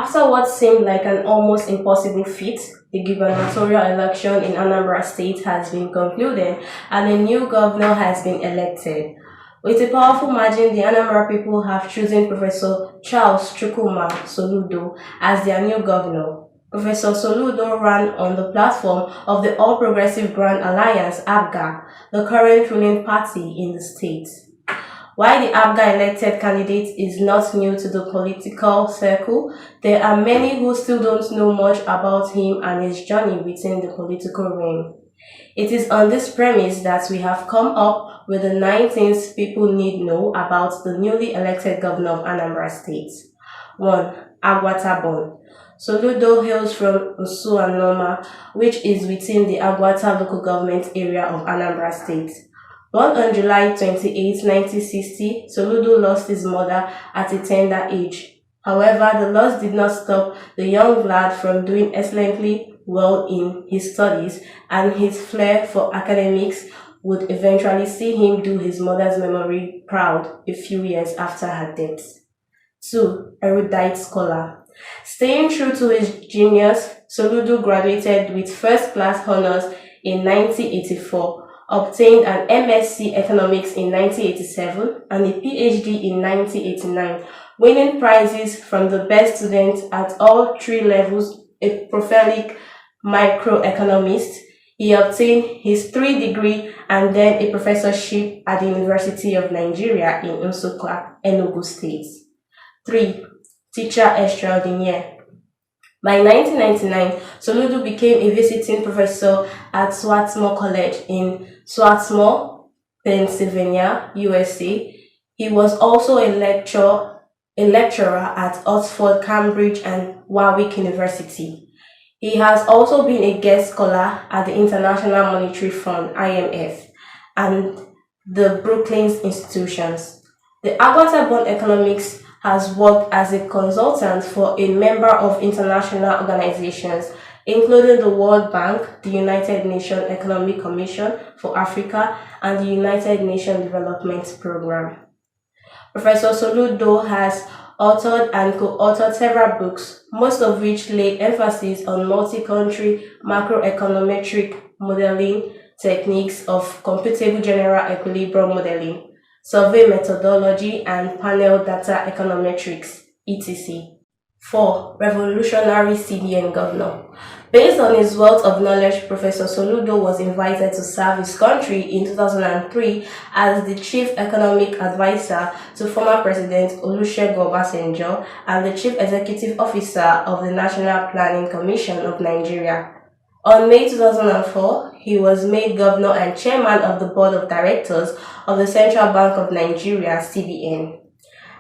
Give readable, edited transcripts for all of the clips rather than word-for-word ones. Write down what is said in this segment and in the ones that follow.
After what seemed like an almost impossible feat, the gubernatorial election in Anambra State has been concluded and a new governor has been elected. With a powerful margin, the Anambra people have chosen Professor Charles Chukwuma Soludo as their new governor. Professor Soludo ran on the platform of the All Progressive Grand Alliance (APGA), the current ruling party in the state. While the APGA elected candidate is not new to the political circle, there are many who still don't know much about him and his journey within the political ring. It is on this premise that we have come up with the 9 things people need know about the newly elected governor of Anambra State. 1. Agwata born. Soludo hails from Usuanoma, which is within the Agwata local government area of Anambra State. Born on July 28, 1960, Soludo lost his mother at a tender age. However, the loss did not stop the young lad from doing excellently well in his studies, and his flair for academics would eventually see him do his mother's memory proud a few years after her death. 2. Erudite scholar. Staying true to his genius, Soludo graduated with first-class honors in 1984, obtained an MSc Economics in 1987 and a PhD in 1989, winning prizes from the best students at all 3 levels. A prolific microeconomist, he obtained his 3rd degree and then a professorship at the University of Nigeria in Nsukka, Enugu State. 3. Teacher extraordinaire. By 1999, Soludo became a visiting professor at Swarthmore College in Swarthmore, Pennsylvania, USA. He was also a lecturer at Oxford, Cambridge, and Warwick University. He has also been a guest scholar at the International Monetary Fund (IMF) and the Brookings institutions. The Agwata-born economics has worked as a consultant for a member of international organizations, including the World Bank, the United Nations Economic Commission for Africa, and the United Nations Development Programme. Professor Soludo has authored and co-authored several books, most of which lay emphasis on multi-country macroeconometric modeling techniques of computable general equilibrium modeling, survey methodology, and panel data econometrics, etc. 4. Revolutionary CBN governor. Based on his wealth of knowledge, Professor Soludo was invited to serve his country in 2003 as the Chief Economic Advisor to former President Olusegun Obasanjo and the Chief Executive Officer of the National Planning Commission of Nigeria. On May 2004, he was made Governor and Chairman of the Board of Directors of the Central Bank of Nigeria, CBN.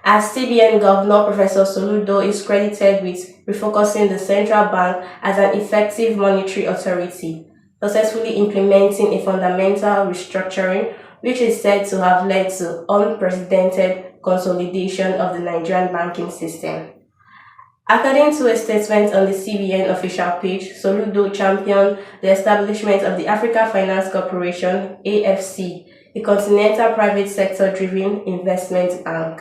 As CBN Governor, Professor Soludo is credited with refocusing the central bank as an effective monetary authority, successfully implementing a fundamental restructuring which is said to have led to unprecedented consolidation of the Nigerian banking system. According to a statement on the CBN official page, Soludo championed the establishment of the Africa Finance Corporation (AFC), a continental private sector-driven investment bank.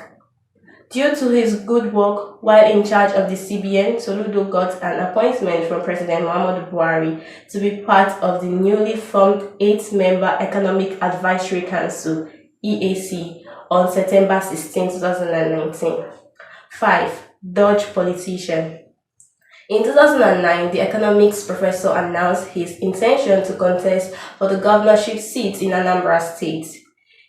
Due to his good work while in charge of the CBN, Soludo got an appointment from President Muhammadu Buhari to be part of the newly formed 8-member Economic Advisory Council (EAC) on September 16, 2019. 5. Dodge politician. In 2009, the economics professor announced his intention to contest for the governorship seat in Anambra State.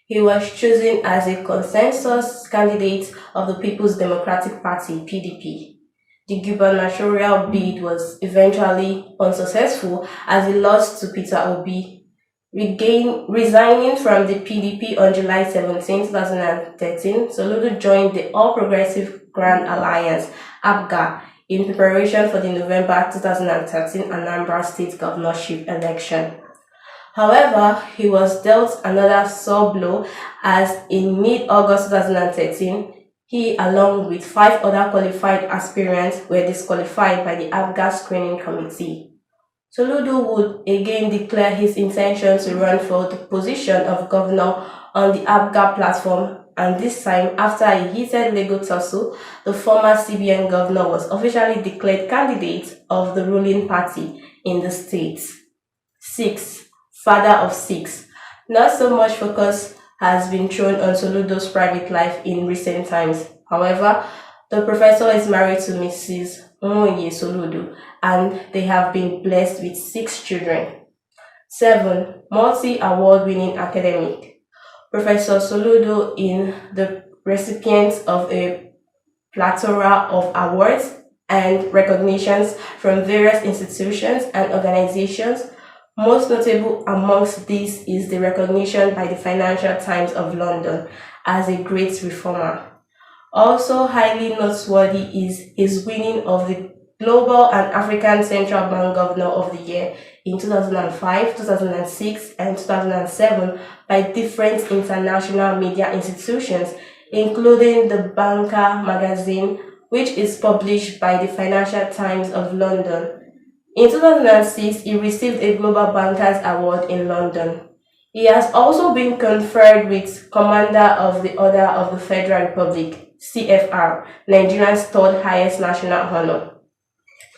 He was chosen as a consensus candidate of the People's Democratic Party (PDP). The gubernatorial bid was eventually unsuccessful as he lost to Peter Obi. Resigning from the PDP on July 17, 2013, Soludo joined the All Progressive Grand Alliance (APGA) in preparation for the November 2013 Anambra State governorship election. However, he was dealt another sore blow as in mid-August 2013, he, along with 5 other qualified aspirants, were disqualified by the APGA screening committee. Soludo would again declare his intention to run for the position of governor on the APGA platform and this time, after a heated legal tussle, the former CBN governor was officially declared candidate of the ruling party in the state. 6. Father of six. Not so much focus has been thrown on Soludo's private life in recent times. However, the professor is married to Mrs. Nwoye Soludo, and they have been blessed with 6 children. 7. Multi-award winning academic. Professor Soludo is the recipient of a plethora of awards and recognitions from various institutions and organizations. Most notable amongst these is the recognition by the Financial Times of London as a great reformer. Also highly noteworthy is his winning of the Global and African Central Bank Governor of the Year in 2005, 2006, and 2007 by different international media institutions, including the Banker magazine, which is published by the Financial Times of London. In 2006, he received a Global Bankers Award in London. He has also been conferred with Commander of the Order of the Federal Republic, CFR, Nigeria's third highest national honor.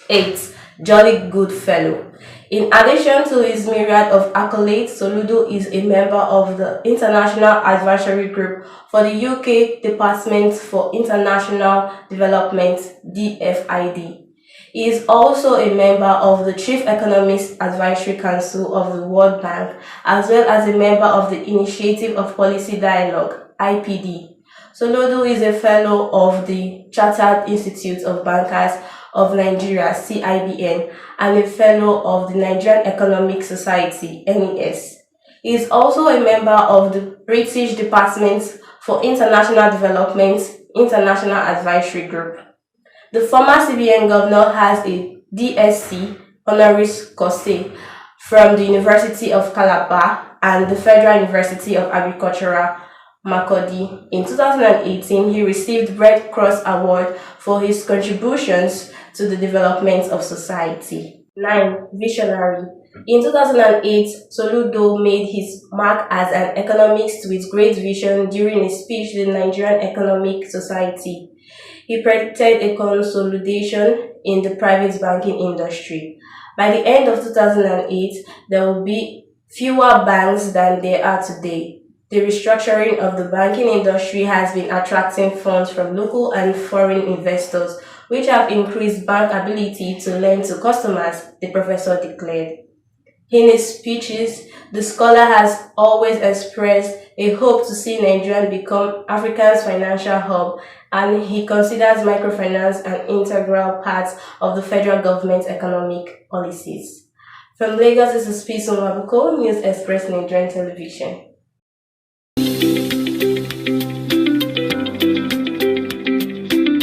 8. Jolly Good Fellow. In addition to his myriad of accolades, Soludo is a member of the International Advisory Group for the UK Department for International Development, DFID. He is also a member of the Chief Economist Advisory Council of the World Bank, as well as a member of the Initiative of Policy Dialogue, IPD. Soludo is a fellow of the Chartered Institute of Bankers of Nigeria, CIBN, and a fellow of the Nigerian Economic Society, NES. He is also a member of the British Department for International Development, International Advisory Group. The former CBN governor has a DSc honoris causa from the University of Calabar and the Federal University of Agricultural, Makurdi. In 2018, he received Red Cross Award for his contributions to the development of society. 9. Visionary. In 2008, Soludo made his mark as an economist with great vision during a speech to the Nigerian Economic Society. He predicted a consolidation in the private banking industry. By the end of 2008, there will be fewer banks than there are today. The restructuring of the banking industry has been attracting funds from local and foreign investors, which have increased bank ability to lend to customers, the professor declared. In his speeches, the scholar has always expressed a hope to see Nigeria become Africa's financial hub, and he considers microfinance an integral part of the federal government's economic policies. From Lagos, this is Peace Nwabuko, News Express Nigerian Television.